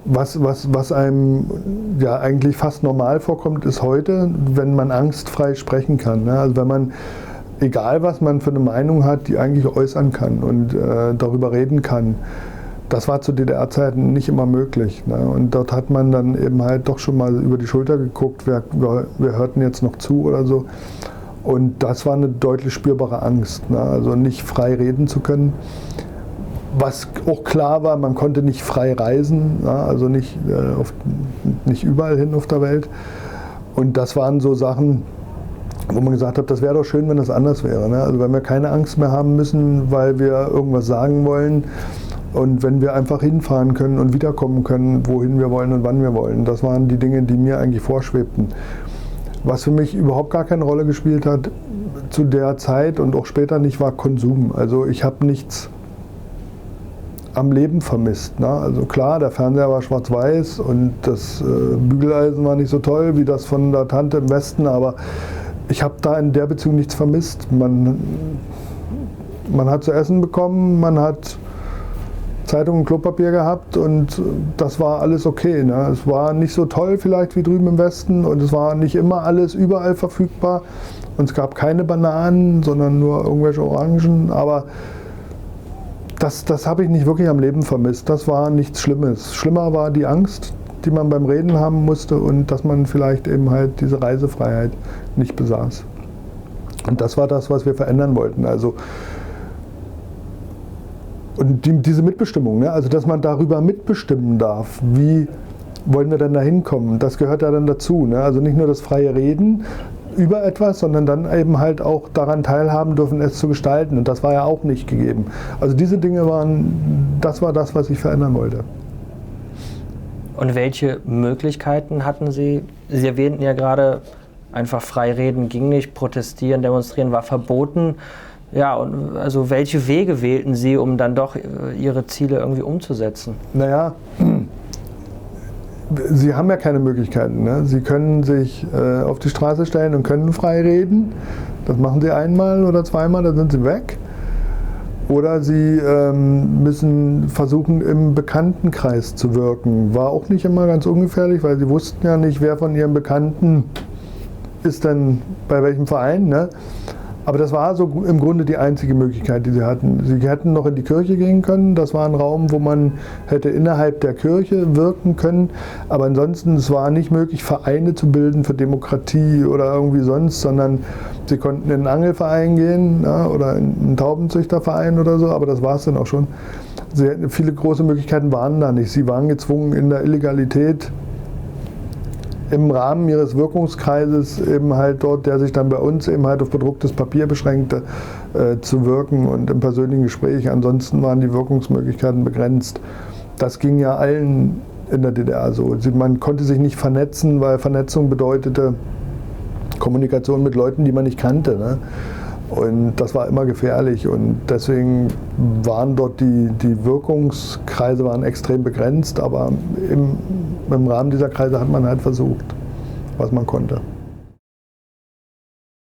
Was einem ja eigentlich fast normal vorkommt, ist heute, wenn man angstfrei sprechen kann. Ne? Also wenn man, egal was man für eine Meinung hat, die eigentlich äußern kann und darüber reden kann. Das war zu DDR-Zeiten nicht immer möglich. Ne? Und dort hat man dann eben halt doch schon mal über die Schulter geguckt, wir hörten jetzt noch zu oder so. Und das war eine deutlich spürbare Angst, ne? Also nicht frei reden zu können. Was auch klar war, man konnte nicht frei reisen, ja, also nicht überall hin auf der Welt. Und das waren so Sachen, wo man gesagt hat, das wäre doch schön, wenn das anders wäre. Ne? Also wenn wir keine Angst mehr haben müssen, weil wir irgendwas sagen wollen und wenn wir einfach hinfahren können und wiederkommen können, wohin wir wollen und wann wir wollen. Das waren die Dinge, die mir eigentlich vorschwebten. Was für mich überhaupt gar keine Rolle gespielt hat zu der Zeit und auch später nicht, war Konsum. Also ich habe nichts am Leben vermisst. Ne? Also klar, der Fernseher war schwarz-weiß und das Bügeleisen war nicht so toll wie das von der Tante im Westen, aber ich habe da in der Beziehung nichts vermisst. Man hat zu essen bekommen, man hat Zeitung und Klopapier gehabt und das war alles okay. Ne? Es war nicht so toll vielleicht wie drüben im Westen und es war nicht immer alles überall verfügbar und es gab keine Bananen, sondern nur irgendwelche Orangen, aber das habe ich nicht wirklich am Leben vermisst. Das war nichts Schlimmes. Schlimmer war die Angst, die man beim Reden haben musste und dass man vielleicht eben halt diese Reisefreiheit nicht besaß. Und das war das, was wir verändern wollten. Also, und diese Mitbestimmung, ne? Also dass man darüber mitbestimmen darf, wie wollen wir denn da hinkommen, das gehört ja dann dazu. Ne? Also nicht nur das freie Reden über etwas, sondern dann eben halt auch daran teilhaben dürfen, es zu gestalten. Und das war ja auch nicht gegeben. Also diese Dinge das war das, was ich verändern wollte. Und welche Möglichkeiten hatten Sie? Sie erwähnten ja gerade, einfach frei reden ging nicht, protestieren, demonstrieren war verboten. Ja, und also welche Wege wählten Sie, um dann doch Ihre Ziele irgendwie umzusetzen? Naja, Sie haben ja keine Möglichkeiten. Ne? Sie können sich auf die Straße stellen und können frei reden. Das machen Sie einmal oder zweimal, dann sind Sie weg. Oder Sie müssen versuchen, im Bekanntenkreis zu wirken. War auch nicht immer ganz ungefährlich, weil Sie wussten ja nicht, wer von Ihren Bekannten ist denn bei welchem Verein. Ne? Aber das war so im Grunde die einzige Möglichkeit, die Sie hatten. Sie hätten noch in die Kirche gehen können. Das war ein Raum, wo man hätte innerhalb der Kirche wirken können. Aber ansonsten, es war nicht möglich, Vereine zu bilden für Demokratie oder irgendwie sonst, sondern Sie konnten in einen Angelverein gehen, ja, oder in einen Taubenzüchterverein oder so. Aber das war es dann auch schon. Viele große Möglichkeiten waren da nicht. Sie waren gezwungen, in der Illegalität im Rahmen ihres Wirkungskreises eben halt dort, der sich dann bei uns eben halt auf bedrucktes Papier beschränkte, zu wirken und im persönlichen Gespräch. Ansonsten waren die Wirkungsmöglichkeiten begrenzt. Das ging ja allen in der DDR so. Man konnte sich nicht vernetzen, weil Vernetzung bedeutete Kommunikation mit Leuten, die man nicht kannte. Ne? Und das war immer gefährlich und deswegen waren dort die Wirkungskreise waren extrem begrenzt, aber im Rahmen dieser Kreise hat man halt versucht, was man konnte.